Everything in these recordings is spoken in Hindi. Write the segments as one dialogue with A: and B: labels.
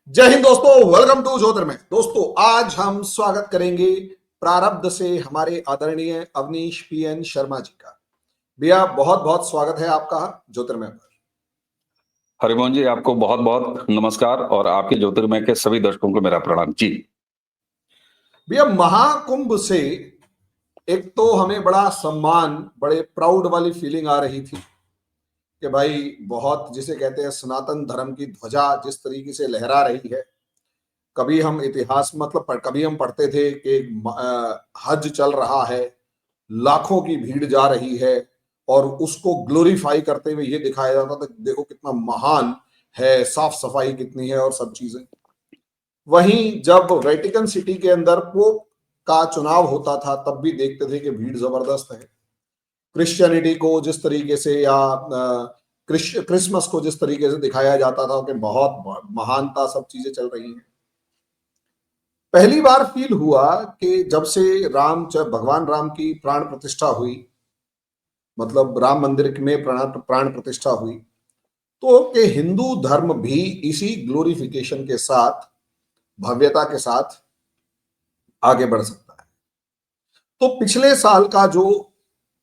A: जय हिंद दोस्तों, वेलकम टू ज्योतिर्मय। दोस्तों, आज हम स्वागत करेंगे प्रारब्ध से हमारे आदरणीय अवनीश पीएन शर्मा जी का। भैया, बहुत बहुत स्वागत है आपका ज्योतिर्मय पर।
B: हरिमोहन जी, आपको बहुत बहुत नमस्कार और आपके ज्योतिर्मय के सभी दर्शकों को मेरा प्रणाम जी।
A: भैया, महाकुंभ से एक तो हमें बड़ा सम्मान, बड़े प्राउड वाली फीलिंग आ रही थी कि भाई बहुत, जिसे कहते हैं सनातन धर्म की ध्वजा जिस तरीके से लहरा रही है। कभी हम इतिहास कभी हम पढ़ते थे कि हज चल रहा है, लाखों की भीड़ जा रही है और उसको ग्लोरीफाई करते हुए ये दिखाया जाता था, देखो कितना महान है, साफ सफाई कितनी है और सब चीजें। वहीं जब वेटिकन सिटी के अंदर पोप का चुनाव होता था तब भी देखते थे कि भीड़ जबरदस्त है। क्रिश्चियनिटी को जिस तरीके से या क्रिसमस को जिस तरीके से दिखाया जाता था कि बहुत महानता, सब चीजें चल रही हैं। पहली बार फील हुआ कि जब से भगवान राम की प्राण प्रतिष्ठा हुई, मतलब राम मंदिर में प्राण प्रतिष्ठा हुई, तो कि हिंदू धर्म भी इसी ग्लोरिफिकेशन के साथ, भव्यता के साथ आगे बढ़ सकता है। तो पिछले साल का जो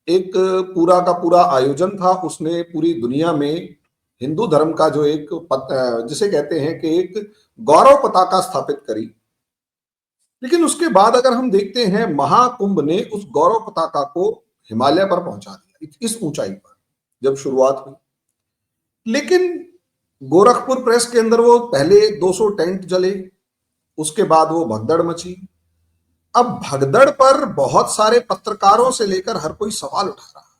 A: एक पूरा का पूरा आयोजन था, उसने पूरी दुनिया में हिंदू धर्म का जो एक जिसे कहते हैं कि एक गौरव पताका स्थापित करी। लेकिन उसके बाद अगर हम देखते हैं, महाकुंभ ने उस गौरव पताका को हिमालय पर पहुंचा दिया, इस ऊंचाई पर जब शुरुआत हुई। लेकिन गोरखपुर प्रेस के अंदर वो पहले 200 टेंट जले, उसके बाद वो भगदड़ मची। अब भगदड़ पर बहुत सारे पत्रकारों से लेकर हर कोई सवाल उठा रहा है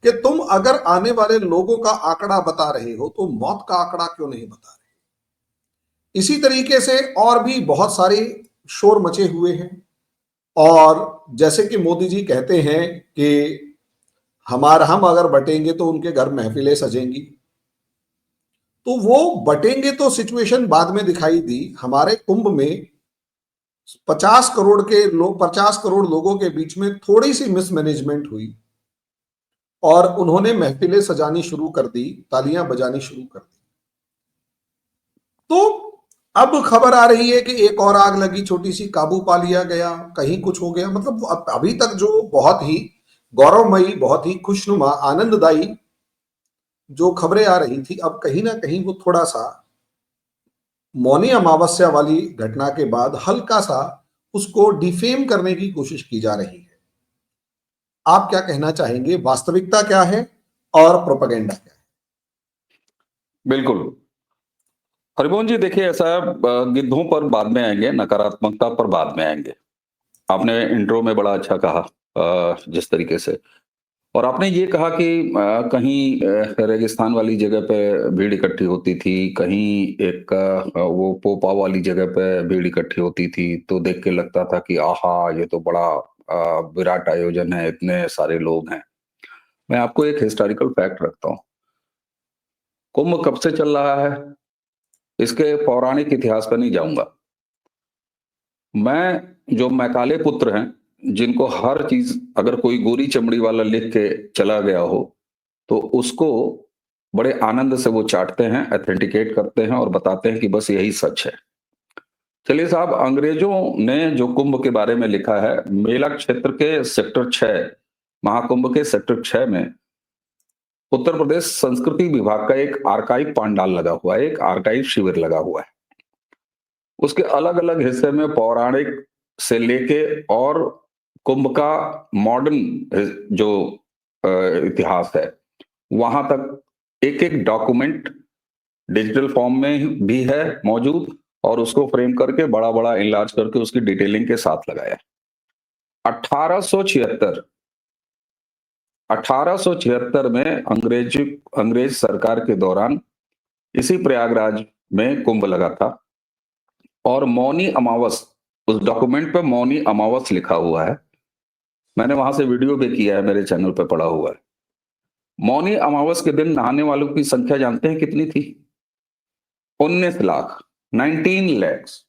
A: कि तुम अगर आने वाले लोगों का आंकड़ा बता रहे हो तो मौत का आंकड़ा क्यों नहीं बता रहे। इसी तरीके से और भी बहुत सारे शोर मचे हुए हैं। और जैसे कि मोदी जी कहते हैं कि हम अगर बटेंगे तो उनके घर महफिलें सजेंगी, तो वो बटेंगे तो सिचुएशन बाद में दिखाई दी। हमारे कुंभ में 50 करोड़ लोगों के बीच में थोड़ी सी मिसमैनेजमेंट हुई और उन्होंने महफिलें सजानी शुरू कर दी, तालियां बजानी शुरू कर दी। तो अब खबर आ रही है कि एक और आग लगी, छोटी सी, काबू पा लिया गया, कहीं कुछ हो गया। मतलब अभी तक जो बहुत ही गौरवमयी, बहुत ही खुशनुमा, आनंददायी जो खबरें आ रही थी, अब कहीं ना कहीं वो थोड़ा सा मौनी अमावस्या वाली घटना के बाद हल्का सा उसको डिफेम करने की कोशिश की जा रही है। आप क्या कहना चाहेंगे, वास्तविकता क्या है और प्रोपेगेंडा क्या है?
B: बिल्कुल हरिमोहन जी, देखिए ऐसा है, गिद्धों पर बाद में आएंगे, नकारात्मकता पर बाद में आएंगे। आपने इंट्रो में बड़ा अच्छा कहा, जिस तरीके से, और आपने ये कहा कि कहीं रेगिस्तान वाली जगह पे भीड़ इकट्ठी होती थी, कहीं एक वो पोपा वाली जगह पे भीड़ इकट्ठी होती थी, तो देख के लगता था कि आहा, ये तो बड़ा विराट आयोजन है, इतने सारे लोग हैं। मैं आपको एक हिस्टोरिकल फैक्ट रखता हूँ। कुंभ कब से चल रहा है, इसके पौराणिक इतिहास पर नहीं जाऊंगा मैं। जो मैकाले पुत्र हैं, जिनको हर चीज अगर कोई गोरी चमड़ी वाला लिख के चला गया हो तो उसको बड़े आनंद से वो चाटते हैं, अथेंटिकेट करते हैं और बताते हैं कि बस यही सच है। चलिए साहब, अंग्रेजों ने जो कुंभ के बारे में लिखा है, मेला क्षेत्र के सेक्टर 6, महाकुंभ के सेक्टर 6 में उत्तर प्रदेश संस्कृति विभाग का एक आर्काइव पांडाल लगा हुआ है, एक आर्काइव शिविर लगा हुआ है। उसके अलग अलग हिस्से में पौराणिक से लेके और कुंभ का मॉडर्न जो इतिहास है, वहां तक एक एक डॉक्यूमेंट डिजिटल फॉर्म में भी है मौजूद, और उसको फ्रेम करके बड़ा बड़ा इनलार्ज करके उसकी डिटेलिंग के साथ लगाया। 1876 1876 में अंग्रेज सरकार के दौरान इसी प्रयागराज में कुंभ लगा था। और मौनी अमावस, उस डॉक्यूमेंट पे मौनी अमावस लिखा हुआ है। मैंने वहां से वीडियो भी किया है, मेरे चैनल पे पड़ा हुआ है। मौनी अमावस के दिन नहाने वालों की संख्या जानते हैं कितनी थी? 19 लाख, 19 लैक्स।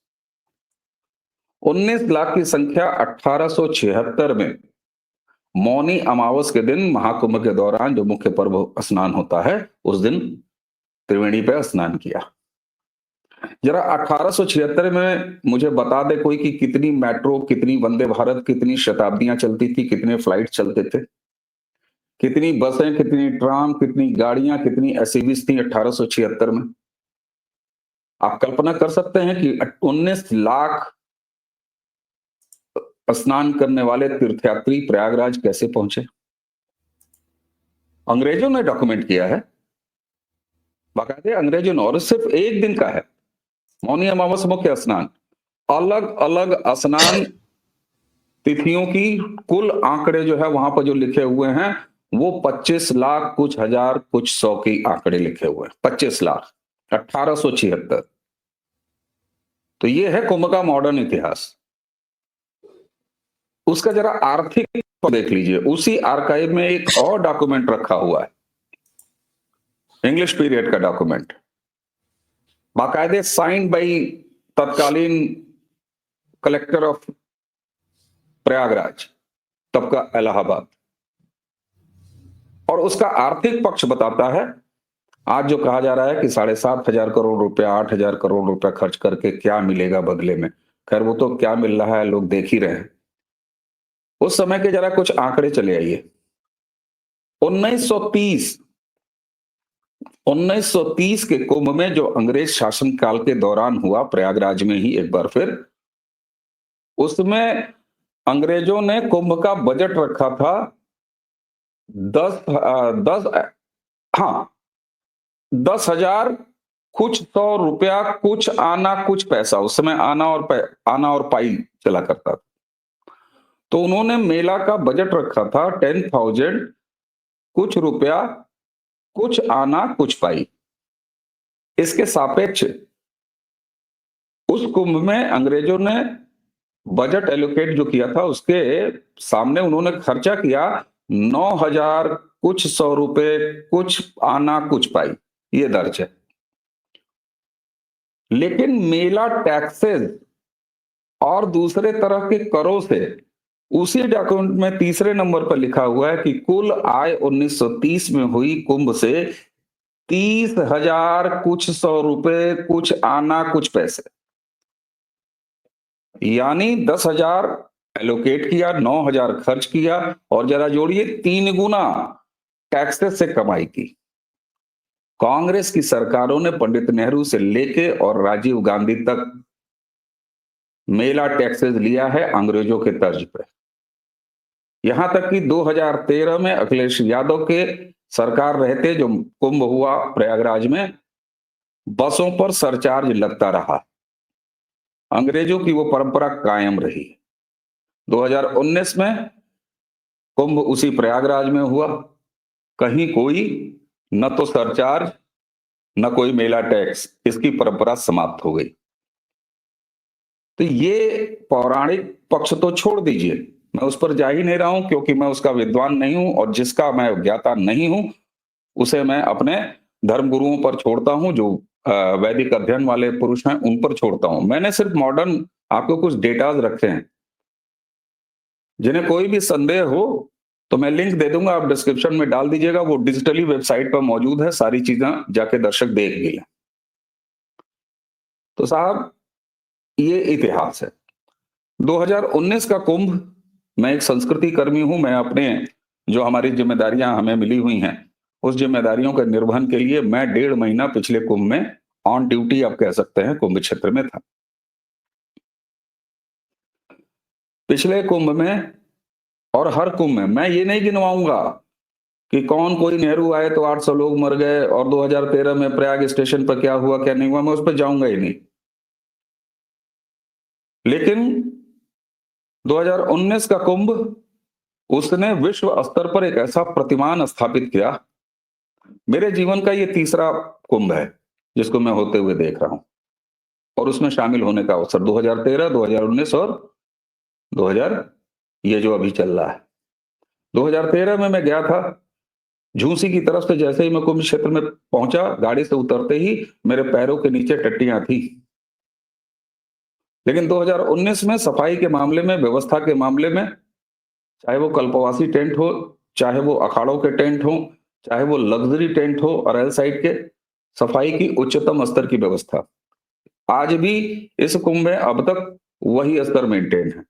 B: 19 लाख की संख्या 1876 में मौनी अमावस के दिन, महाकुंभ के दौरान जो मुख्य पर्व स्नान होता है, उस दिन त्रिवेणी पे स्नान किया। जरा 1876 में मुझे बता दे कोई कि कितनी मेट्रो, कितनी वंदे भारत, कितनी शताब्दियां चलती थी, कितने फ्लाइट चलते थे, कितनी बसें, कितनी ट्राम, कितनी गाड़ियां, कितनी एसयूवीज थी 1876 में। आप कल्पना कर सकते हैं कि 19 लाख स्नान करने वाले तीर्थयात्री प्रयागराज कैसे पहुंचे। अंग्रेजों ने डॉक्यूमेंट किया है, बाकायदे अंग्रेजों ने, और सिर्फ एक दिन का है। मौनी अमावस मुख्य स्नान, अलग अलग स्नान तिथियों की कुल आंकड़े जो है वहां पर जो लिखे हुए हैं वो 25 लाख कुछ हजार कुछ सौ के आंकड़े लिखे हुए हैं। 25 लाख 1876। तो ये है कुंभ का मॉडर्न इतिहास। उसका जरा आर्थिक देख लीजिए, उसी आर्काइव में एक और डॉक्यूमेंट रखा हुआ है, इंग्लिश पीरियड का डॉक्यूमेंट, बाकायदे साइंड बाई तत्कालीन कलेक्टर ऑफ प्रयागराज, तब का इलाहाबाद। और उसका आर्थिक पक्ष बताता है, आज जो कहा जा रहा है कि 7,500 करोड़ रुपया, 8,000 करोड़ रुपया खर्च करके क्या मिलेगा बदले में, खैर वो तो क्या मिल रहा है लोग देख ही रहे हैं। उस समय के जरा कुछ आंकड़े चले आइए। 1930 के कुंभ में जो अंग्रेज शासनकाल के दौरान हुआ प्रयागराज में ही एक बार फिर, उसमें अंग्रेजों ने कुंभ का बजट रखा था 10,000 कुछ सौ रुपया, कुछ आना कुछ पैसा। उस समय आना और पाई चला करता था। तो उन्होंने मेला का बजट रखा था 10,000 कुछ रुपया, कुछ आना कुछ पाई। इसके सापेक्ष उस कुंभ में अंग्रेजों ने बजट एलोकेट जो किया था उसके सामने उन्होंने खर्चा किया 9,000 कुछ सौ रुपए, कुछ आना कुछ पाई, ये दर्ज है। लेकिन मेला टैक्सेस और दूसरे तरह के करों से उसी डॉक्यूमेंट में तीसरे नंबर पर लिखा हुआ है कि कुल आय 1930 में हुई कुंभ से 30,000 कुछ सौ रुपए, कुछ आना कुछ पैसे। यानी 10,000 एलोकेट किया, 9,000 खर्च किया, और जरा जोड़िए 3 गुना टैक्सेस से कमाई की। कांग्रेस की सरकारों ने पंडित नेहरू से लेके और राजीव गांधी तक मेला टैक्सेस लिया है अंग्रेजों के तर्ज पे। यहां तक कि 2013 में अखिलेश यादव के सरकार रहते जो कुंभ हुआ प्रयागराज में, बसों पर सरचार्ज लगता रहा। अंग्रेजों की वो परंपरा कायम रही। 2019 में कुंभ उसी प्रयागराज में हुआ, कहीं कोई न तो सरचार्ज न कोई मेला टैक्स, इसकी परंपरा समाप्त हो गई। तो ये पौराणिक पक्ष तो छोड़ दीजिए, मैं उस पर जा ही नहीं रहा हूं क्योंकि मैं उसका विद्वान नहीं हूं, और जिसका मैं ज्ञाता नहीं हूं उसे मैं अपने धर्म गुरुओं पर छोड़ता हूं, जो वैदिक अध्ययन वाले पुरुष हैं उन पर छोड़ता हूं। मैंने सिर्फ मॉडर्न आपको कुछ डेटाज रखे हैं। जिन्हें कोई भी संदेह हो तो मैं लिंक दे दूंगा, आप डिस्क्रिप्शन में डाल दीजिएगा, वो डिजिटली वेबसाइट पर मौजूद है, सारी चीजें जाके दर्शक देख भी लें। तो साहब ये इतिहास है 2019 का कुंभ। मैं एक संस्कृति कर्मी हूं, मैं अपने जो हमारी जिम्मेदारियां हमें मिली हुई हैं उस जिम्मेदारियों के निर्वहन के लिए मैं 1.5 महीना पिछले कुंभ में ऑन ड्यूटी आप कह सकते हैं कुंभ क्षेत्र में था। पिछले कुंभ में और हर कुंभ में मैं ये नहीं गिनवाऊंगा कि कौन कोई नेहरू आए तो 800 लोग मर गए और 2013 में प्रयाग स्टेशन पर क्या हुआ क्या नहीं हुआ, मैं उस पर जाऊंगा ही नहीं। लेकिन 2019 का कुंभ, उसने विश्व स्तर पर एक ऐसा प्रतिमान स्थापित किया। मेरे जीवन का ये तीसरा कुंभ है जिसको मैं होते हुए देख रहा हूं, और उसमें शामिल होने का अवसर 2013, 2019 और 2000 ये जो अभी चल रहा है। 2013 में मैं गया था झूसी की तरफ से, जैसे ही मैं कुंभ क्षेत्र में पहुंचा, गाड़ी से उतरते ही मेरे पैरों के नीचे टट्टियां थी। लेकिन 2019 में सफाई के मामले में, व्यवस्था के मामले में, चाहे वो कल्पवासी टेंट हो, चाहे वो अखाड़ों के टेंट हो, चाहे वो लग्जरी टेंट हो, अरैल साइड के, सफाई की उच्चतम स्तर की व्यवस्था। आज भी इस कुंभ में अब तक वही स्तर मेंटेन है।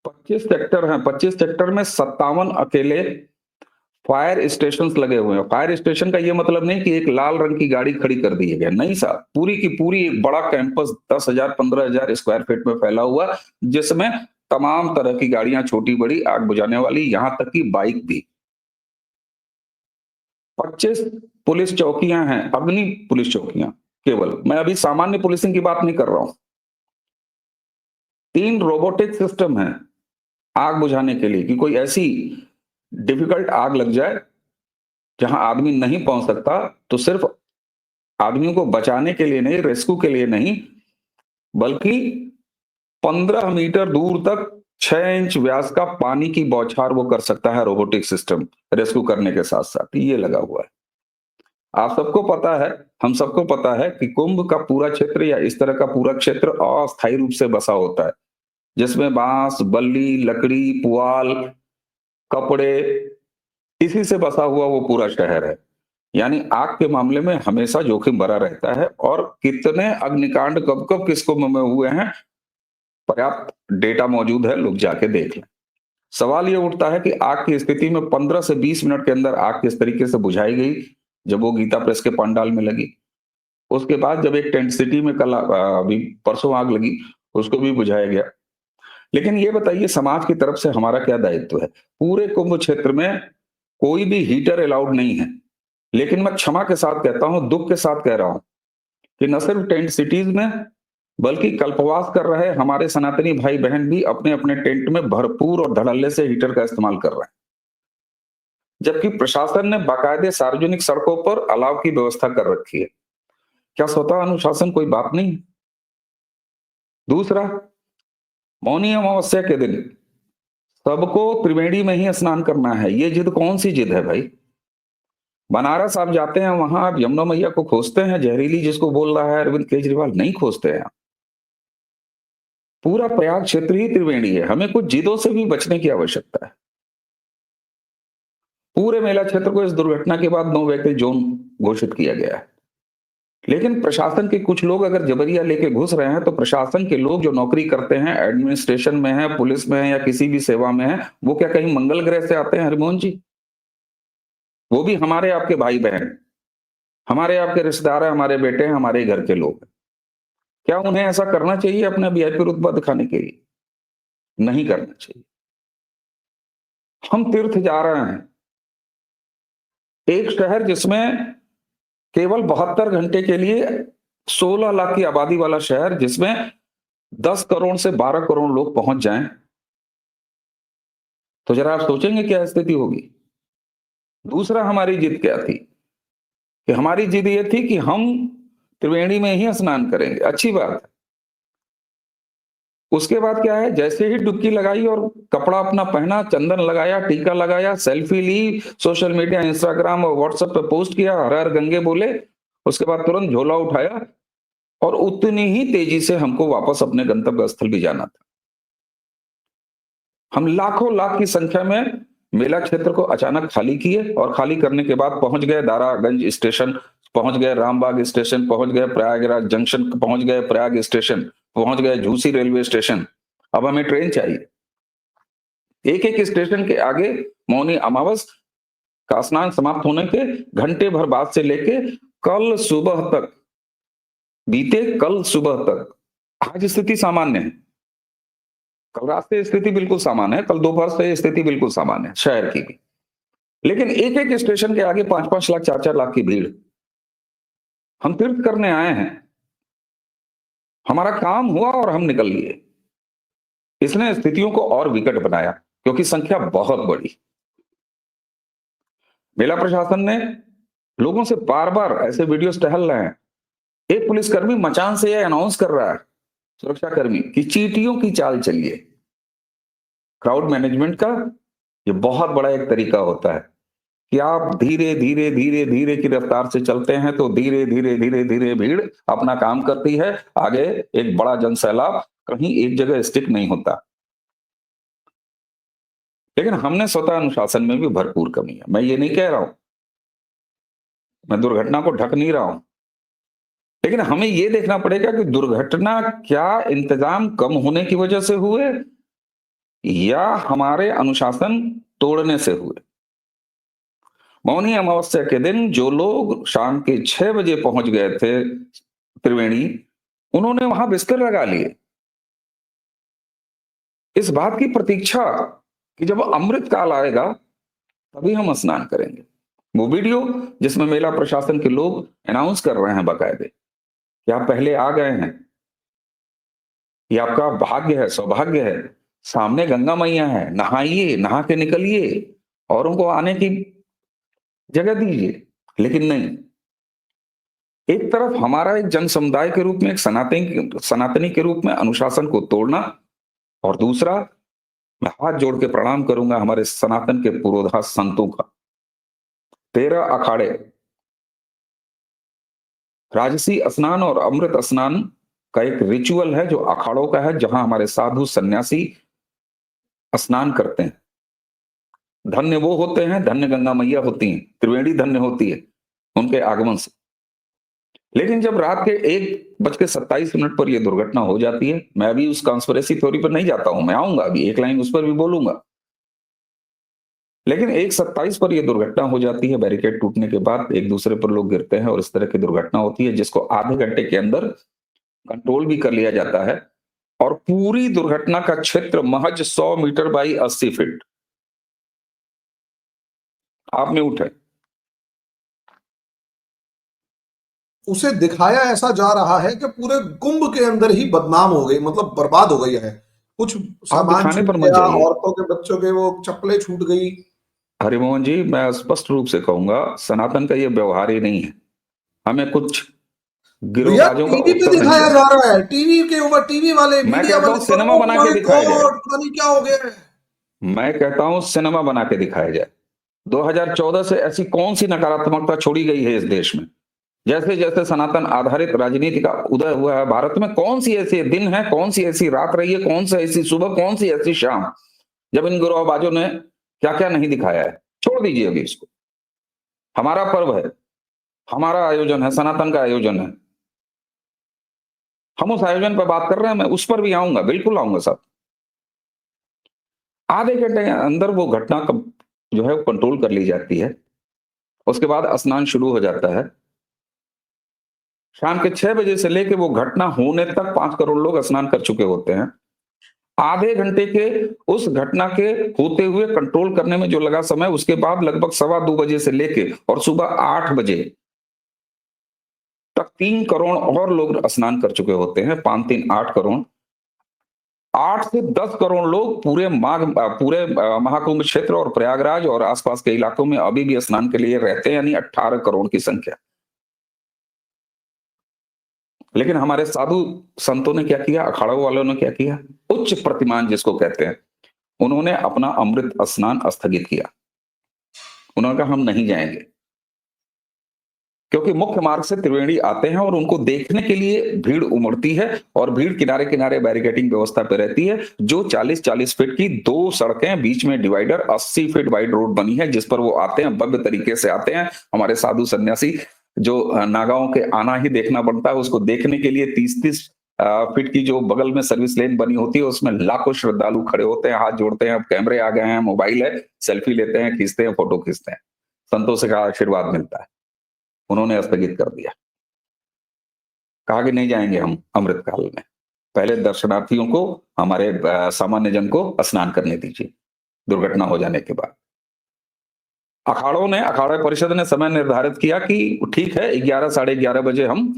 B: 25 सेक्टर हैं, 25 सेक्टर में 57 अकेले फायर स्टेशन लगे हुए हैं। फायर स्टेशन का ये मतलब नहीं कि एक लाल रंग की गाड़ी खड़ी कर दी है, नहीं साहब, पूरी की पूरी एक बड़ा कैंपस 10,000 15,000 स्क्वायर फीट में फैला हुआ, जिसमें तमाम तरह की गाड़ियां, छोटी बड़ी, आग बुझाने वाली, यहां तक कि बाइक भी। 25 पुलिस चौकियां हैं, अग्नि पुलिस चौकियां केवल। मैं अभी सामान्य पुलिसिंग की बात नहीं कर रहा हूं। 3 रोबोटिक सिस्टम है आग बुझाने के लिए, कि कोई ऐसी डिफिकल्ट आग लग जाए जहां आदमी नहीं पहुंच सकता, तो सिर्फ आदमियों को बचाने के लिए नहीं, रेस्क्यू के लिए नहीं, बल्कि 15 मीटर दूर तक 6 इंच व्यास का पानी की बौछार वो कर सकता है रोबोटिक सिस्टम, रेस्क्यू करने के साथ साथ ये लगा हुआ है। आप सबको पता है, हम सबको पता है कि कुंभ का पूरा क्षेत्र या इस तरह का पूरा क्षेत्र अस्थायी रूप से बसा होता है, जिसमें बांस, बल्ली, लकड़ी, पुआल, कपड़े, इसी से बसा हुआ वो पूरा शहर है। यानी आग के मामले में हमेशा जोखिम भरा रहता है, और कितने अग्निकांड कब कब किस कुंभ में हुए हैं, पर्याप्त डेटा मौजूद है, लोग जाके देख लें। सवाल ये उठता है कि आग की स्थिति में 15 से 20 मिनट के अंदर आग किस तरीके से बुझाई गई, जब वो गीता प्रेस के पंडाल में लगी। उसके बाद जब एक टेंट सिटी में कल अभी परसों आग लगी, उसको भी बुझाया गया। लेकिन ये बताइए, समाज की तरफ से हमारा क्या दायित्व है? पूरे कुंभ क्षेत्र में कोई भी हीटर अलाउड नहीं है। लेकिन मैं क्षमा के साथ कहता हूं, दुख के साथ कह रहा हूं, कि न सिर्फ टेंट सिटीज में, बल्कि कल्पवास कर रहे हमारे सनातनी भाई बहन भी अपने अपने टेंट में भरपूर और धड़ल्ले से हीटर का इस्तेमाल कर रहे हैं, जबकि प्रशासन ने बाकायदे सार्वजनिक सड़कों पर अलाव की व्यवस्था कर रखी है। क्या स्वतः अनुशासन कोई बात नहीं है? दूसरा, मौनी अमावस्या के दिन सबको त्रिवेणी में ही स्नान करना है। ये जिद कौन सी जिद है भाई? बनारस आप जाते हैं, वहां आप यमुना मैया को खोजते हैं, जहरीली जिसको बोल रहा है अरविंद केजरीवाल, नहीं खोजते हैं। पूरा प्रयाग क्षेत्र ही त्रिवेणी है, हमें कुछ जिदों से भी बचने की आवश्यकता है। पूरे मेला क्षेत्र को इस दुर्घटना के बाद नो व्हीकल जोन घोषित किया गया है। लेकिन प्रशासन के कुछ लोग अगर जबरिया लेके घुस रहे हैं, तो प्रशासन के लोग जो नौकरी करते हैं, एडमिनिस्ट्रेशन में है, पुलिस में है, या किसी भी सेवा में है, वो क्या कहीं मंगल ग्रह से आते हैं हरिमोहन जी? वो भी हमारे आपके भाई बहन, हमारे आपके रिश्तेदार है, हमारे बेटे हैं, हमारे घर के लोग हैं। क्या उन्हें ऐसा करना चाहिए अपना वीआईपी रुतबा दिखाने के लिए? नहीं करना चाहिए। हम तीर्थ जा रहे हैं, एक शहर जिसमें केवल 72 घंटे के लिए 16 लाख की आबादी वाला शहर, जिसमें 10 करोड़ से 12 करोड़ लोग पहुंच जाएं, तो जरा आप सोचेंगे क्या स्थिति होगी। दूसरा, हमारी जिद क्या थी? कि हमारी जिद ये थी कि हम त्रिवेणी में ही स्नान करेंगे, अच्छी बात है। उसके बाद क्या है, जैसे ही डुबकी लगाई और कपड़ा अपना पहना, चंदन लगाया, टीका लगाया, सेल्फी ली, सोशल मीडिया, इंस्टाग्राम और व्हाट्सएप पे पोस्ट किया, हर हर गंगे बोले, उसके बाद तुरंत झोला उठाया, और उतनी ही तेजी से हमको वापस अपने गंतव्य स्थल भी जाना था। हम लाखों लाख की संख्या में मेला क्षेत्र को अचानक खाली किए, और खाली करने के बाद पहुंच गए दारागंज स्टेशन, पहुंच गए रामबाग स्टेशन, पहुंच गए प्रयागराज जंक्शन, पहुंच गए प्रयाग स्टेशन, पहुंच गए झूसी रेलवे स्टेशन। अब हमें ट्रेन चाहिए। एक एक स्टेशन के आगे मौनी अमावस का स्नान समाप्त होने के घंटे भर बाद से लेके कल सुबह तक, बीते कल सुबह तक, आज स्थिति सामान्य है। कल रात से स्थिति बिल्कुल सामान्य है, कल दोपहर से स्थिति बिल्कुल सामान्य है शहर की भी। लेकिन एक एक स्टेशन के आगे 5-5 लाख 4-4 लाख की भीड़। हम तीर्थ करने आए हैं, हमारा काम हुआ और हम निकल लिए। इसने स्थितियों को और विकट बनाया, क्योंकि संख्या बहुत बड़ी। मेला प्रशासन ने लोगों से बार बार ऐसे वीडियोस टहल रहे हैं। एक पुलिसकर्मी मचान से यह अनाउंस कर रहा है, सुरक्षाकर्मी, कि चींटियों की चाल चलिए। क्राउड मैनेजमेंट का ये बहुत बड़ा एक तरीका होता है कि आप धीरे धीरे धीरे धीरे की रफ्तार से चलते हैं, तो धीरे धीरे धीरे धीरे भीड़ अपना काम करती है। आगे एक बड़ा जनसैलाब कहीं एक जगह स्टिक नहीं होता। लेकिन हमने स्वतः अनुशासन में भी भरपूर कमी है। मैं ये नहीं कह रहा हूं, मैं दुर्घटना को ढक नहीं रहा हूं, लेकिन हमें ये देखना पड़ेगा कि दुर्घटना क्या इंतजाम कम होने की वजह से हुए या हमारे अनुशासन तोड़ने से हुए। मौनी अमावस्या के दिन जो लोग शाम के 6 बजे पहुंच गए थे त्रिवेणी, उन्होंने वहां बिस्तर लगा लिए इस बात की प्रतीक्षा कि जब अमृत काल आएगा तभी हम स्नान करेंगे। वो वीडियो जिसमें मेला प्रशासन के लोग अनाउंस कर रहे हैं बाकायदे कि आप पहले आ गए हैं, ये आपका भाग्य है, सौभाग्य है, सामने गंगा मैया है, नहाइए, नहा के निकलिए, औरों को आने की जगह दीजिए। लेकिन नहीं, एक तरफ हमारा एक जन समुदाय के रूप में, एक सनातनी के रूप में अनुशासन को तोड़ना, और दूसरा, मैं हाथ जोड़ के प्रणाम करूंगा हमारे सनातन के पुरोधा संतों का। 13 अखाड़े, राजसी स्नान और अमृत स्नान का एक रिचुअल है जो अखाड़ों का है, जहां हमारे साधु सन्यासी स्नान करते हैं। धन्य वो होते हैं, धन्य गंगा मैया होती हैं, त्रिवेणी धन्य होती है उनके आगमन से। लेकिन जब रात के 1:27 पर यह दुर्घटना हो जाती है, मैं अभी उस कॉन्स्पिरेसी थ्योरी पर नहीं जाता हूं, मैं आऊंगा अभी, एक लाइन उस पर भी बोलूंगा। लेकिन 1:27 पर यह दुर्घटना हो जाती है, बैरिकेड टूटने के बाद एक दूसरे पर लोग गिरते हैं और इस तरह की दुर्घटना होती है जिसको आधे घंटे के अंदर कंट्रोल भी कर लिया जाता है, और पूरी दुर्घटना का क्षेत्र महज 100 मीटर बाई 80 फीट। आप में उठे,
A: उसे दिखाया ऐसा जा रहा है कि पूरे कुंभ के अंदर ही बदनाम हो गई, मतलब बर्बाद हो गई है। कुछ
B: आप
A: सामान
B: दिखाने
A: छूट
B: पर मत
A: गया,
B: जाइए।
A: औरतों के बच्चों के वो चप्पलें छूट गई।
B: हरिमोहन जी, मैं स्पष्ट रूप से कहूंगा, सनातन का यह व्यवहार ही नहीं है। हमें कुछ
A: भैया
B: गिरोहबाजों का
A: टीवी पे
B: उत्तर नहीं
A: दिखाया
B: देना।
A: जा रहा है, टीवी के ऊपर, टीवी वाले,
B: मैं
A: मीडिया
B: कहता हूं
A: वाले,
B: सिनेमा
A: ओ
B: बना के
A: माय
B: दिखाया जाए।
A: गॉड, पता नहीं क्या हो गया है।
B: मैं कहता हूं सिनेमा बना के दिखाया जाए। 2014 से ऐसी कौन सी नकारात्मकता छोड़ी गई है इस देश में? जैसे जैसे सनातन आधारित राजनीति का उदय हुआ है भारत में, कौन सी ऐसे दिन है, कौन सी ऐसी रात रही है, कौन सी ऐसी सुबह, कौन सी ऐसी शाम, जब इन गिरोहबाजों ने क्या क्या नहीं दिखाया है। छोड़ दीजिए अभी इसको। हमारा पर्व है, हमारा आयोजन है, सनातन का आयोजन है, हम उस आयोजन पर बात कर रहे हैं, मैं उस पर भी आऊंगा, बिल्कुल आऊंगा साहब। आधे घंटे के अंदर वो घटना जो है कंट्रोल कर ली जाती है। उसके बाद स्नान शुरू हो जाता है। शाम के 6 बजे से लेके वो घटना होने तक 5 करोड़ लोग स्नान कर चुके होते हैं। आधे घंटे के उस घटना के होते हुए कंट्रोल करने में जो लगा समय, उसके बाद लगभग 2:15 बजे से लेके और सुबह 8 बजे तक 3 करोड़ और लोग स्नान कर चुके होते हैं। 5 3 8 करोड़, 8 से 10 करोड़ लोग पूरे महाकुंभ क्षेत्र और प्रयागराज और आसपास के इलाकों में अभी भी स्नान के लिए रहते हैं, यानी 18 करोड़ की संख्या। लेकिन हमारे साधु संतों ने क्या किया, अखाड़ों वालों ने क्या किया, उच्च प्रतिमान जिसको कहते हैं, उन्होंने अपना अमृत स्नान स्थगित किया। उन्होंने कहा हम नहीं जाएंगे, क्योंकि मुख्य मार्ग से त्रिवेणी आते हैं और उनको देखने के लिए भीड़ उमड़ती है, और भीड़ किनारे किनारे बैरिकेडिंग व्यवस्था पे रहती है। जो 40-40 फीट की 2 सड़कें, बीच में डिवाइडर, 80 फीट वाइड रोड बनी है जिस पर वो आते हैं, भव्य तरीके से आते हैं। हमारे साधु सन्यासी जो नागाओं के आना ही देखना बनता है, उसको देखने के लिए 30-30 फीट की जो बगल में सर्विस लेन बनी होती है, उसमें लाखों श्रद्धालु खड़े होते हैं, हाथ जोड़ते हैं। अब कैमरे आ गए हैं, मोबाइल है, सेल्फी लेते हैं, खींचते हैं, फोटो खींचते हैं, संतों से का आशीर्वाद मिलता है। उन्होंने स्थगित कर दिया, कहा कि नहीं जाएंगे हम अमृत काल में, पहले दर्शनार्थियों को, हमारे सामान्य जन को स्नान करने दीजिए दुर्घटना हो जाने के बाद। अखाड़ा परिषद ने समय निर्धारित किया कि ठीक है, 11 साढ़े 11 बजे हम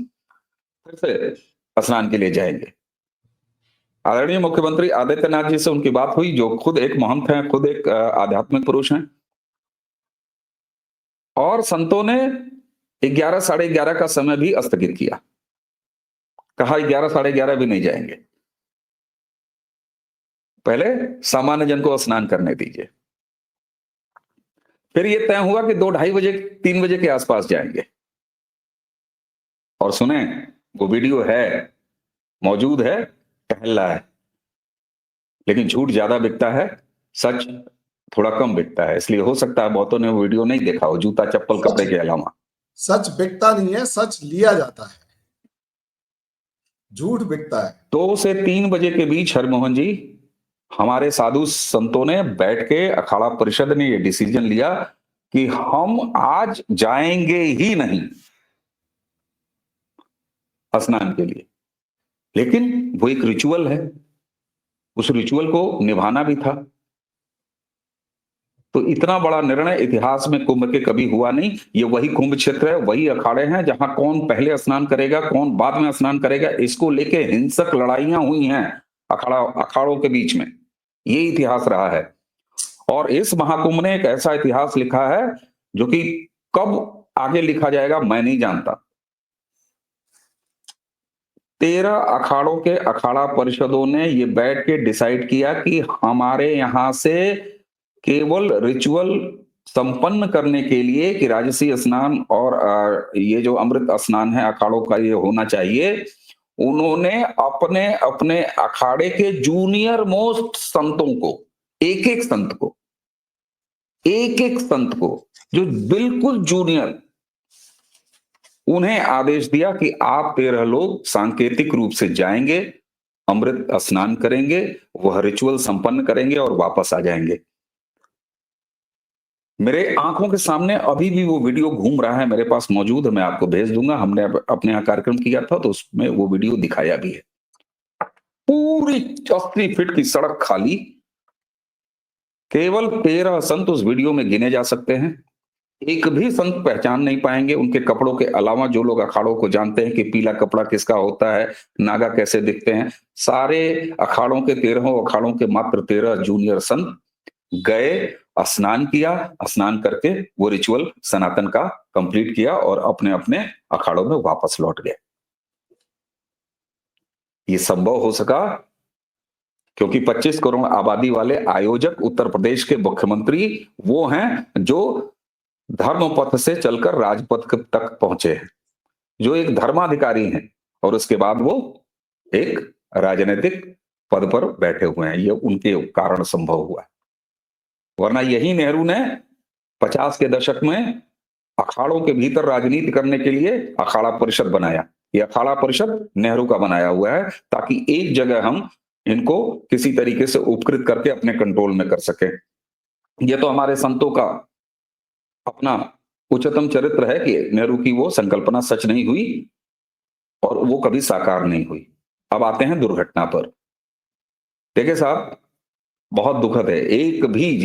B: फिर से स्नान के लिए जाएंगे। आदरणीय मुख्यमंत्री आदित्यनाथ जी से उनकी बात हुई, जो खुद एक महंत हैं, खुद एक आध्यात्मिक पुरुष हैं, और संतों ने 11 साढ़े 11 का समय भी स्थगित किया। कहा 11 साढ़े 11 भी नहीं जाएंगे, पहले सामान्य जन को स्नान करने दीजिए। फिर यह तय हुआ कि 2-2:30 बजे 3 बजे के आसपास जाएंगे। और सुने, वो वीडियो है, मौजूद है, टहल रहा है, लेकिन झूठ ज्यादा बिकता है, सच थोड़ा कम बिकता है। इसलिए हो सकता है बहुतों ने वो वीडियो नहीं देखा हो, जूता चप्पल कपड़े के अलावा।
A: सच बिकता नहीं है, सच लिया जाता है। झूठ बिकता है।
B: 2 से 3 बजे के बीच हरिमोहन जी, हमारे साधु संतों ने बैठ के, अखाड़ा परिषद ने ये डिसीजन लिया कि हम आज जाएंगे ही नहीं स्नान के लिए। लेकिन वो एक रिचुअल है, उस रिचुअल को निभाना भी था। तो इतना बड़ा निर्णय इतिहास में कुंभ के कभी हुआ नहीं। ये वही कुंभ क्षेत्र है, वही अखाड़े हैं जहां कौन पहले स्नान करेगा, कौन बाद में स्नान करेगा, इसको लेके हिंसक लड़ाइयां हुई हैं अखाड़ों के बीच में। ये इतिहास रहा है। और इस महाकुंभ ने एक ऐसा इतिहास लिखा है जो कि कब आगे लिखा जाएगा मैं नहीं जानता। 13 अखाड़ों के अखाड़ा परिषदों ने ये बैठ के डिसाइड किया कि हमारे यहां से केवल रिचुअल संपन्न करने के लिए कि राजसी स्नान और ये जो अमृत स्नान है अखाड़ों का ये होना चाहिए। उन्होंने अपने अपने अखाड़े के जूनियर मोस्ट संतों को, एक एक संत को जो बिल्कुल जूनियर, उन्हें आदेश दिया कि आप 13 लोग सांकेतिक रूप से जाएंगे, अमृत स्नान करेंगे, वह रिचुअल संपन्न करेंगे और वापस आ जाएंगे। मेरे आंखों के सामने अभी भी वो वीडियो घूम रहा है, मेरे पास मौजूद है, मैं आपको भेज दूंगा। हमने अपने यहाँ कार्यक्रम किया था तो उसमें वो वीडियो दिखाया भी है। पूरी 80 फीट की सड़क खाली, केवल 13 संत उस वीडियो में गिने जा सकते हैं। एक भी संत पहचान नहीं पाएंगे उनके कपड़ों के अलावा। जो लोग अखाड़ों को जानते हैं कि पीला कपड़ा किसका होता है, नागा कैसे दिखते हैं, सारे अखाड़ों के 13 अखाड़ों के मात्र 13 जूनियर संत गए, स्नान किया, स्नान करके वो रिचुअल सनातन का कंप्लीट किया और अपने अपने अखाड़ों में वापस लौट गए। ये संभव हो सका क्योंकि 25 करोड़ आबादी वाले आयोजक उत्तर प्रदेश के मुख्यमंत्री वो हैं जो धर्म पथ से चलकर राजपथ तक पहुंचे हैं, जो एक धर्माधिकारी हैं और उसके बाद वो एक राजनीतिक पद पर बैठे हुए हैं। ये उनके कारण संभव हुआ है। वरना यही नेहरू ने 50 के दशक में अखाड़ों के भीतर राजनीति करने के लिए अखाड़ा परिषद बनाया। ये अखाड़ा परिषद नेहरू का बनाया हुआ है ताकि एक जगह हम इनको किसी तरीके से उपकृत करके अपने कंट्रोल में कर सके। ये तो हमारे संतों का अपना उच्चतम चरित्र है कि नेहरू की वो संकल्पना सच नहीं हुई और वो कभी साकार नहीं हुई। अब आते हैं दुर्घटना पर। देखिए साहब, बहुत दुखद है, एक भी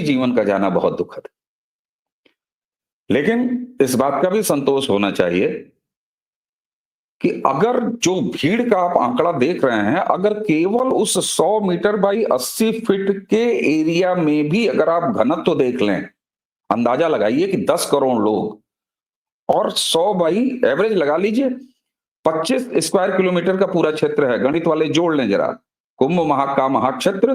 B: जीवन का जाना बहुत दुखद है। लेकिन इस बात का भी संतोष होना चाहिए कि अगर जो भीड़ का आप आंकड़ा देख रहे हैं, अगर केवल उस 100 मीटर बाई 80 फीट के एरिया में भी अगर आप घनत्व देख लें, अंदाजा लगाइए कि 10 करोड़ लोग और 100 बाई एवरेज लगा लीजिए 25 स्क्वायर किलोमीटर का पूरा क्षेत्र है। गणित वाले जोड़ लें जरा, कुंभ महाक्षेत्र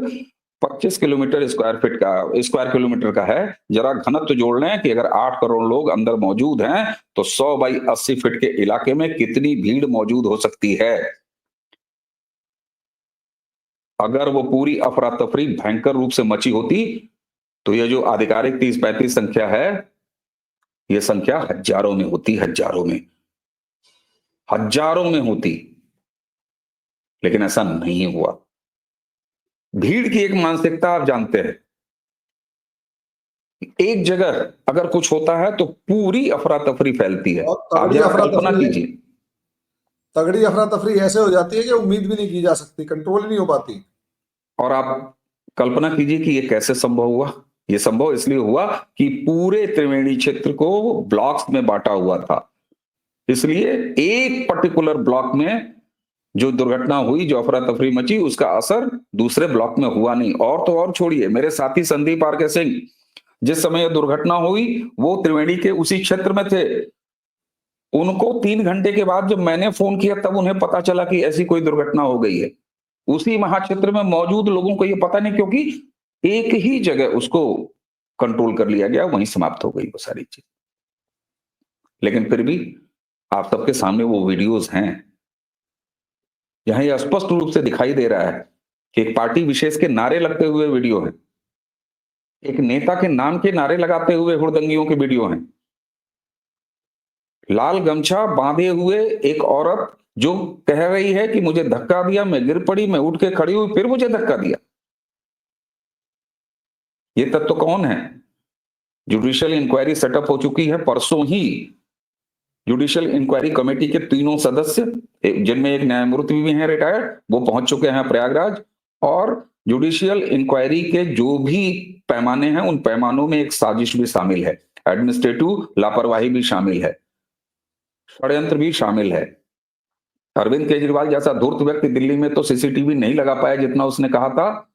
B: 25 किलोमीटर स्क्वायर किलोमीटर का है। जरा घनत्व जोड़ लें कि अगर 8 करोड़ लोग अंदर मौजूद हैं तो 100 बाई 80 फीट के इलाके में कितनी भीड़ मौजूद हो सकती है। अगर वो पूरी अफरा तफरी भयंकर रूप से मची होती तो ये जो आधिकारिक 30-35 संख्या है, ये संख्या हजारों में होती, हजारों में होती। लेकिन ऐसा नहीं हुआ। भीड़ की एक मानसिकता आप जानते हैं, एक जगह अगर कुछ होता है तो पूरी अफरा तफरी फैलती है। आप जरा कल्पना कीजिए,
A: तगड़ी अफरा तफरी ऐसे हो जाती है कि उम्मीद भी नहीं की जा सकती, कंट्रोल नहीं हो पाती।
B: और आप कल्पना कीजिए कि ये कैसे संभव हुआ। ये संभव इसलिए हुआ कि पूरे त्रिवेणी क्षेत्र को ब्लॉक्स में बांटा हुआ था, इसलिए एक पर्टिकुलर ब्लॉक में जो दुर्घटना हुई, जो अफरा तफरी मची, उसका असर दूसरे ब्लॉक में हुआ नहीं। और तो और छोड़िए, मेरे साथी संदीप आर के सिंह जिस समय यह दुर्घटना हुई वो त्रिवेणी के उसी क्षेत्र में थे। उनको 3 घंटे के बाद जब मैंने फोन किया तब उन्हें पता चला कि ऐसी कोई दुर्घटना हो गई है। उसी महाक्षेत्र में मौजूद लोगों को यह पता नहीं, क्योंकि एक ही जगह उसको कंट्रोल कर लिया गया, वहीं समाप्त हो गई वो सारी चीज। लेकिन फिर भी आप सबके सामने वो वीडियोस हैं, यहां यह स्पष्ट रूप से दिखाई दे रहा है कि एक पार्टी विशेष के नारे लगते हुए वीडियो है, एक नेता के नाम के नारे लगाते हुए हुड़दंगियों के वीडियो हैं। लाल गमछा बांधे हुए एक औरत जो कह रही है कि मुझे धक्का दिया, मैं गिर पड़ी, मैं उठ के खड़ी हुई, फिर मुझे धक्का दिया। ये तत्व कौन है? जुडिशियल इंक्वायरी सेटअप हो चुकी है। परसों ही जुडिशियल इंक्वायरी कमेटी के तीनों सदस्य, जिनमें एक न्यायमूर्ति भी हैं रिटायर्ड, वो पहुंच चुके हैं प्रयागराज। और जुडिशियल इंक्वायरी के जो भी पैमाने हैं, उन पैमानों में एक साजिश भी शामिल है, एडमिनिस्ट्रेटिव लापरवाही भी शामिल है, षड्यंत्र भी शामिल है। अरविंद केजरीवाल जैसा धूर्त व्यक्ति दिल्ली में तो सीसीटीवी नहीं लगा पाया जितना उसने कहा था,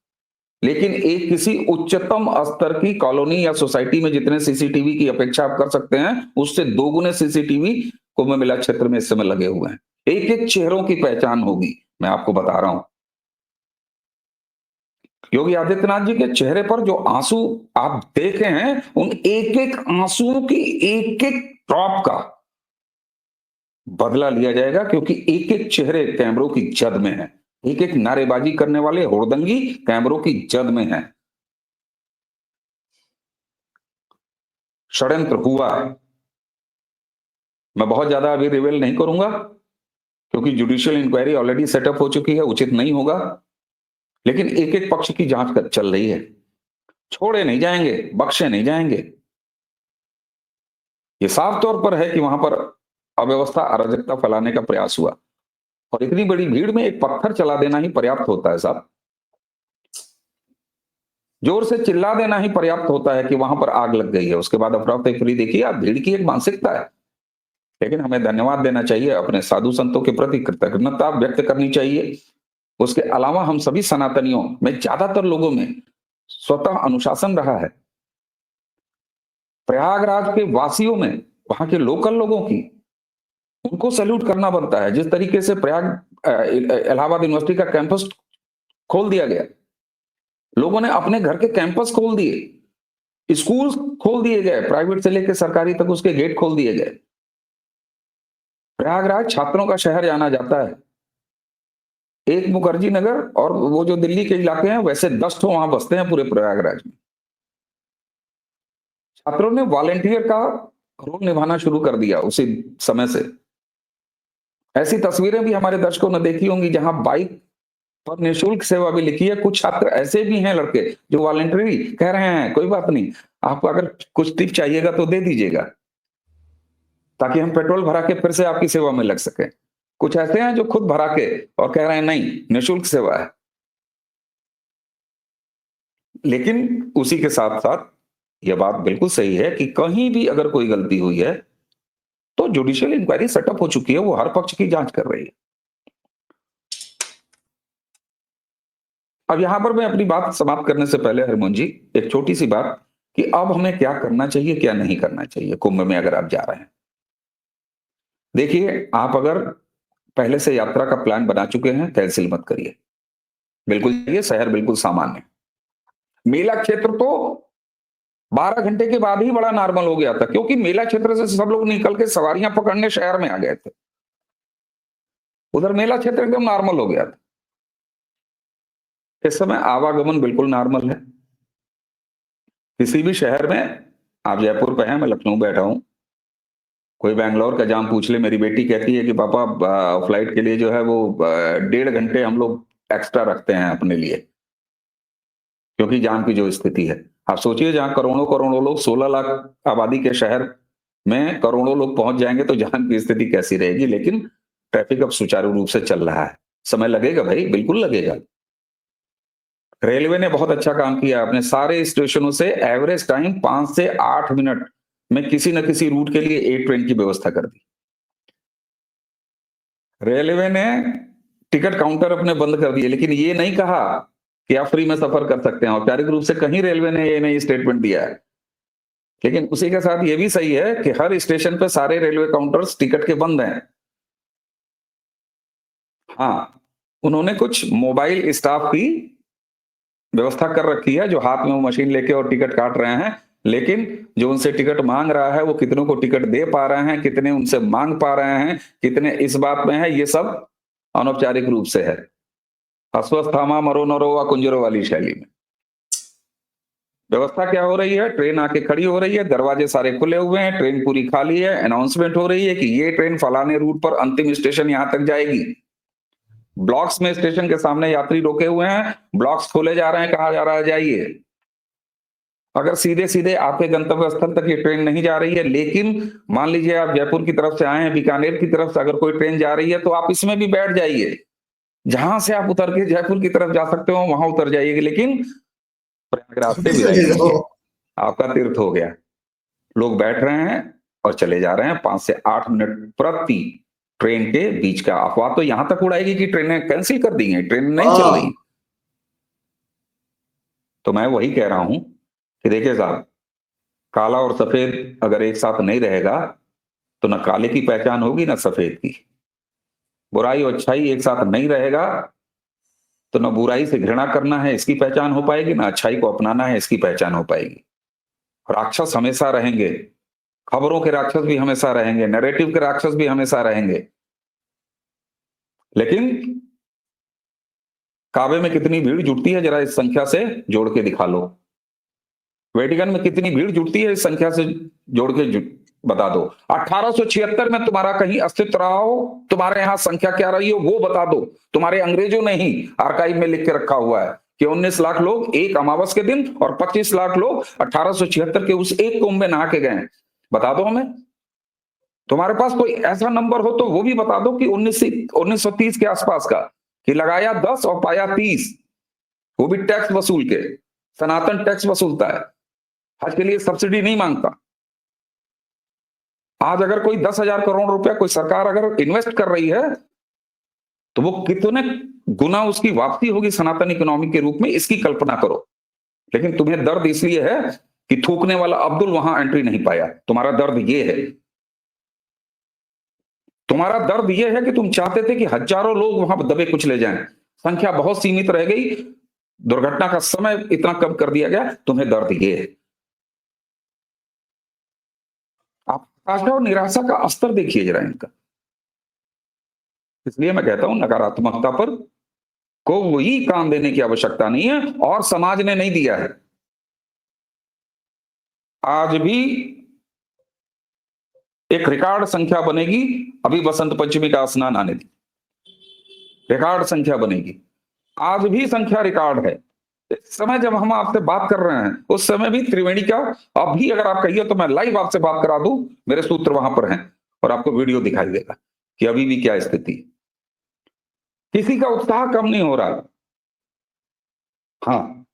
B: लेकिन एक किसी उच्चतम स्तर की कॉलोनी या सोसाइटी में जितने सीसीटीवी की अपेक्षा आप कर सकते हैं, उससे दोगुने सीसीटीवी कुंभ मेला क्षेत्र में इस समय लगे हुए हैं। एक एक चेहरों की पहचान होगी, मैं आपको बता रहा हूं। योगी आदित्यनाथ जी के चेहरे पर जो आंसू आप देखे हैं, उन एक एक आंसुओं की एक एक ड्रॉप का बदला लिया जाएगा, क्योंकि एक एक चेहरे कैमरों की जद में है। एक एक नारेबाजी करने वाले हुड़दंगी कैमरों की जद में है। षड्यंत्र हुआ है। मैं बहुत ज्यादा अभी रिवील नहीं करूंगा, क्योंकि जुडिशियल इंक्वायरी ऑलरेडी सेटअप हो चुकी है, उचित नहीं होगा। लेकिन एक एक पक्ष की जांच चल रही है, छोड़े नहीं जाएंगे, बख्शे नहीं जाएंगे। ये साफ तौर पर है कि वहां पर अव्यवस्था, अराजकता फैलाने का प्रयास हुआ, और इतनी बड़ी भीड़ में एक पत्थर चला देना ही पर्याप्त होता है साहब। जोर से चिल्ला देना ही पर्याप्त होता है कि वहां पर आग लग गई है। उसके बाद अफरा तफरी देखिए आप, भीड़ की एक मानसिकता है। लेकिन हमें धन्यवाद देना चाहिए, अपने साधु संतों के प्रति कृतज्ञता व्यक्त करनी चाहिए। उसके अलावा हम सभी सनातनियों में, ज्यादातर लोगों में स्वतः अनुशासन रहा है। प्रयागराज के वासियों में, वहां के लोकल लोगों की, उनको सैल्यूट करना बनता है। जिस तरीके से इलाहाबाद यूनिवर्सिटी का कैंपस खोल दिया गया, लोगों ने अपने घर के कैंपस खोल दिए, स्कूल खोल दिए गए, प्राइवेट से लेकर सरकारी तक उसके गेट खोल दिए गए। प्रयागराज छात्रों का शहर जाना जाता है। एक मुखर्जी नगर और वो जो दिल्ली के इलाके हैं, वैसे 10 ठो वहां बसते हैं पूरे प्रयागराज में। छात्रों ने वॉलेंटियर का रोल निभाना शुरू कर दिया उसी समय से। ऐसी तस्वीरें भी हमारे दर्शकों ने देखी होंगी जहां बाइक पर निःशुल्क सेवा भी लिखी है। कुछ छात्र ऐसे भी हैं लड़के जो वॉलेंटरी कह रहे हैं, कोई बात नहीं, आपको अगर कुछ टिप चाहिएगा तो दे दीजिएगा, ताकि हम पेट्रोल भरा के फिर से आपकी सेवा में लग सके। कुछ ऐसे हैं जो खुद भरा के और कह रहे हैं नहीं, निःशुल्क सेवा है। लेकिन उसी के साथ साथ यह बात बिल्कुल सही है कि कहीं भी अगर कोई गलती हुई है तो जुडिशियल इंक्वायरी सेटअप हो चुकी है, वो हर पक्ष की जांच कर रही है। अब यहां पर मैं अपनी बात समाप्त करने से पहले हरमोहन जी, एक छोटी सी बात कि अब हमें क्या करना चाहिए, क्या नहीं करना चाहिए कुंभ में अगर आप जा रहे हैं। देखिए, आप अगर पहले से यात्रा का प्लान बना चुके हैं, कैंसिल मत करिए, बिल्कुल ये शहर बिल्कुल सामान्य। मेला क्षेत्र तो 12 घंटे के बाद ही बड़ा नॉर्मल हो गया था, क्योंकि मेला क्षेत्र से सब लोग निकल के सवारियां पकड़ने शहर में आ गए थे। उधर मेला क्षेत्र एकदम नॉर्मल हो गया था। इस समय आवागमन बिल्कुल नॉर्मल है। किसी भी शहर में, आप जयपुर पे हैं, मैं लखनऊ बैठा हूं, कोई बैंगलोर का जाम पूछ ले, मेरी बेटी कहती है कि पापा फ्लाइट के लिए जो है वो 1.5 घंटे हम लोग एक्स्ट्रा रखते हैं अपने लिए, क्योंकि जाम की जो स्थिति है। आप सोचिए, जहां करोड़ों करोड़ों लोग, 16 लाख आबादी के शहर में करोड़ों लोग पहुंच जाएंगे तो जाम की स्थिति कैसी रहेगी। लेकिन ट्रैफिक अब सुचारू रूप से चल रहा है। समय लगेगा भाई, बिल्कुल लगेगा। रेलवे ने बहुत अच्छा काम किया, अपने सारे स्टेशनों से एवरेज टाइम 5 से 8 मिनट में किसी न किसी रूट के लिए एक ट्रेन की व्यवस्था कर दी। रेलवे ने टिकट काउंटर अपने बंद कर दिए, लेकिन ये नहीं कहा कि आप फ्री में सफर कर सकते हैं। औपचारिक रूप से कहीं रेलवे ने ये नहीं स्टेटमेंट दिया है। लेकिन उसी के साथ ये भी सही है कि हर स्टेशन पे सारे रेलवे काउंटर्स टिकट के बंद हैं। हाँ, उन्होंने कुछ मोबाइल स्टाफ की व्यवस्था कर रखी है, जो हाथ में वो मशीन लेके और टिकट काट रहे हैं। लेकिन जो उनसे टिकट मांग रहा है, वो कितनों को टिकट दे पा रहे हैं, कितने उनसे मांग पा रहे हैं, कितने इस बात में है, ये सब अनौपचारिक रूप से है। अस्वस्थामा मरो नरो व कुंजरो वाली शैली में। व्यवस्था क्या हो रही है? ट्रेन आके खड़ी हो रही है, दरवाजे सारे खुले हुए हैं, ट्रेन पूरी खाली है, अनाउंसमेंट हो रही है कि ये ट्रेन फलाने रूट पर अंतिम स्टेशन यहां तक जाएगी। ब्लॉक्स में स्टेशन के सामने यात्री रोके हुए हैं, ब्लॉक्स खोले जा रहे हैं, कहा जा रहा है जाइए। अगर सीधे सीधे आपके गंतव्य स्थल तक ये ट्रेन नहीं जा रही है, लेकिन मान लीजिए आप जयपुर की तरफ से आए हैं, बीकानेर की तरफ से अगर कोई ट्रेन जा रही है तो आप इसमें भी बैठ जाइए, जहां से आप उतर के जयपुर की तरफ जा सकते हो वहां उतर जाइए, लेकिन प्रयागराज से विदाई
A: चले जाओ।
B: लीजिए, आपका तीर्थ हो गया। लोग बैठ रहे हैं और चले जा रहे हैं 5 से 8 मिनट प्रति ट्रेन के बीच का। अफवाह तो यहां तक उड़ाएगी कि ट्रेनें कैंसिल कर दी हैं, ट्रेन नहीं चल रही। तो मैं वही कह रहा हूं कि देखिए साहब, काला और सफेद अगर एक साथ नहीं रहेगा तो न काले की पहचान होगी न सफेद की। बुराई और अच्छाई एक साथ नहीं रहेगा तो न बुराई से घृणा करना है इसकी पहचान हो पाएगी, न अच्छाई को अपनाना है इसकी पहचान हो पाएगी। राक्षस हमेशा रहेंगे, खबरों के राक्षस भी हमेशा रहेंगे, नैरेटिव के राक्षस भी हमेशा रहेंगे, लेकिन काबे में कितनी भीड़ जुटती है जरा इस संख्या से जोड़ के दिखा लो। वेटिकन में कितनी भीड़ जुटती है इस संख्या से जोड़ के बता दो। 1876 में तुम्हारा कहीं अस्तित्व रहा हो, तुम्हारे यहां संख्या क्या रही हो वो बता दो। तुम्हारे अंग्रेजों ने ही आर्काइव में लिख के रखा हुआ है कि 19 लाख लोग एक अमावस के दिन और 25 लाख लोग 1876 के उस एक कुंभ में नहा के गए। बता दो हमें, तुम्हारे पास कोई ऐसा नंबर हो तो वो भी बता दो कि 1930 के आसपास का, कि लगाया 10 और पाया 30, वो भी टैक्स वसूल के। सनातन टैक्स वसूलता है, हज के लिए सब्सिडी नहीं मांगता। आज अगर कोई 10,000 करोड़ रुपया कोई सरकार अगर इन्वेस्ट कर रही है तो वो कितने गुना उसकी वापसी होगी सनातन इकोनॉमी के रूप में, इसकी कल्पना करो। लेकिन तुम्हें दर्द इसलिए है कि थूकने वाला अब्दुल वहां एंट्री नहीं पाया। तुम्हारा दर्द ये है, तुम्हारा दर्द यह है कि तुम चाहते थे कि हजारों लोग वहां दबे कुचले जाएं, संख्या बहुत सीमित रह गई, दुर्घटना का समय इतना कम कर दिया गया। तुम्हें दर्द ये है। आप हताशा और निराशा का स्तर देखिए जरा इनका। इसलिए मैं कहता हूं नकारात्मकता पर कोई काम देने की आवश्यकता नहीं है, और समाज ने नहीं दिया है। आज भी एक रिकॉर्ड संख्या बनेगी, अभी बसंत पंचमी का स्नान आने दी, रिकॉर्ड संख्या बनेगी। आज भी संख्या रिकॉर्ड है। इस समय जब हम आपसे बात कर रहे हैं उस समय भी त्रिवेणी का, अभी अगर आप कहिए तो मैं लाइव आपसे बात करा दूं, मेरे सूत्र वहां पर हैं और आपको वीडियो दिखाई देगा कि अभी भी क्या स्थिति है। किसी का उत्साह कम नहीं हो रहा। हाँ,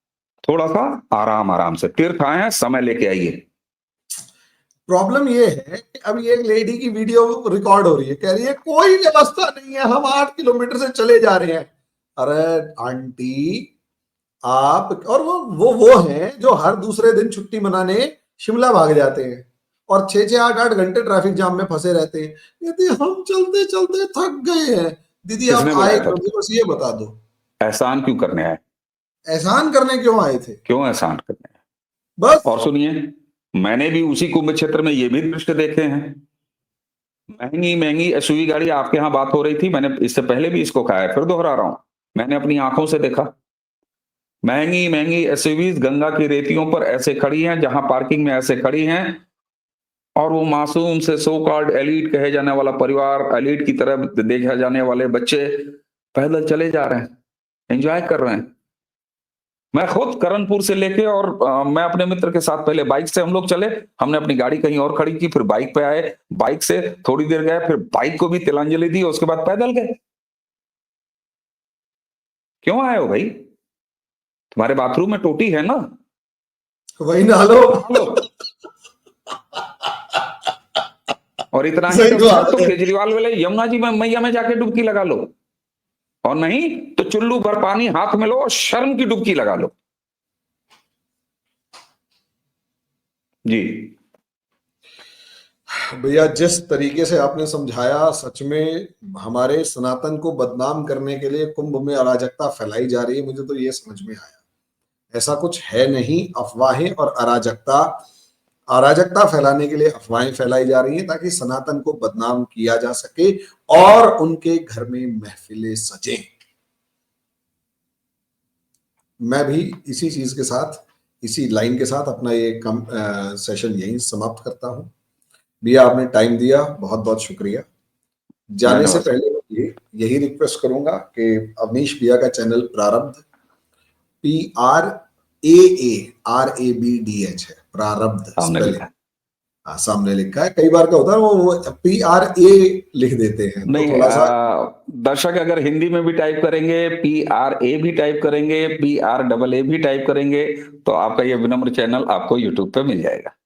B: थोड़ा सा आराम आराम से, तीर्थ आए हैं, समय लेके आइए।
A: प्रॉब्लम ये है कि अभी एक लेडी की वीडियो रिकॉर्ड हो रही है, कह रही है कोई व्यवस्था नहीं है, हम 8 किलोमीटर से चले जा रहे हैं। अरे आंटी, आप और वो हैं जो हर दूसरे दिन छुट्टी मनाने शिमला भाग जाते हैं और 6-8 घंटे ट्रैफिक जाम में फंसे रहते हैं। कहते हम चलते चलते थक गए हैं। दीदी आप आए क्यों थे, बस ये बता दो।
B: एहसान क्यों करने आए?
A: एहसान करने क्यों आए थे?
B: क्यों एहसान करने आए?
A: बस।
B: और सुनिए, मैंने भी उसी कुंभ क्षेत्र में ये भी दृश्य देखे हैं। महंगी महंगी एसयूवी गाड़ी, आपके यहां बात हो रही थी, मैंने इससे पहले भी इसको कहा है, फिर दोहरा रहा हूं, मैंने अपनी आंखों से देखा। महंगी महंगी एसयूवीज गंगा की रेतियों पर ऐसे खड़ी हैं, जहां पार्किंग में ऐसे खड़ी हैं, और वो मासूम से सो कॉल्ड एलीट कहे जाने वाला परिवार, एलीट की तरह देखा जाने वाले बच्चे पैदल चले जा रहे हैं, एंजॉय कर रहे हैं। मैं खुद करणपुर से लेके और मैं अपने मित्र के साथ पहले बाइक से हम लोग चले, हमने अपनी गाड़ी कहीं और खड़ी की, फिर बाइक पे आए, बाइक से थोड़ी देर गए, फिर बाइक को भी तिलांजलि दी, उसके बाद पैदल गए। क्यों आए हो भाई? तुम्हारे बाथरूम में टोटी है ना,
A: वही नहा लो।
B: और इतना ही तो केजरीवाल वाले यमुना जी में मैया में जाके डुबकी लगा लो, और नहीं तो चुल्लू भर पानी हाथ में लो और शर्म की डुबकी लगा लो। जी
A: भैया, जिस तरीके से आपने समझाया, सच में हमारे सनातन को बदनाम करने के लिए कुंभ में अराजकता फैलाई जा रही है। मुझे तो ये समझ में आया, ऐसा कुछ है नहीं। अफवाहें और अराजकता फैलाने के लिए अफवाहें फैलाई जा रही हैं ताकि सनातन को बदनाम किया जा सके और उनके घर में महफिलें सजें। मैं भी इसी चीज के साथ इसी लाइन के साथ अपना ये सेशन यहीं समाप्त करता हूँ। भैया आपने टाइम दिया, बहुत बहुत शुक्रिया। जाने से
B: धन्यवाद।
A: पहले यही रिक्वेस्ट करूंगा कि अवनीश भैया का चैनल प्रारब्ध PRAARABDH है, प्रारब्ध
B: सामने
A: स्पेलिंग।
B: लिखा है।
A: हाँ, सामने लिखा है, कई बार क्या होता है वो PRA लिख देते हैं, तो
B: नहीं,
A: थोड़ा सा
B: दर्शक अगर हिंदी में भी टाइप करेंगे, PRA भी टाइप करेंगे, PRAA भी टाइप करेंगे, तो आपका ये विनम्र चैनल आपको यूट्यूब पे मिल जाएगा।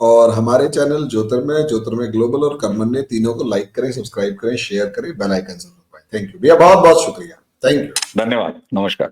A: और हमारे चैनल ज्योतिर्मय ग्लोबल और कर्मण्य तीनों को लाइक करें, सब्सक्राइब करें, शेयर करें, बेल आइकन जरूर दबाएं। थैंक यू भैया, बहुत बहुत शुक्रिया। Thank you.
B: धन्यवाद, नमस्कार।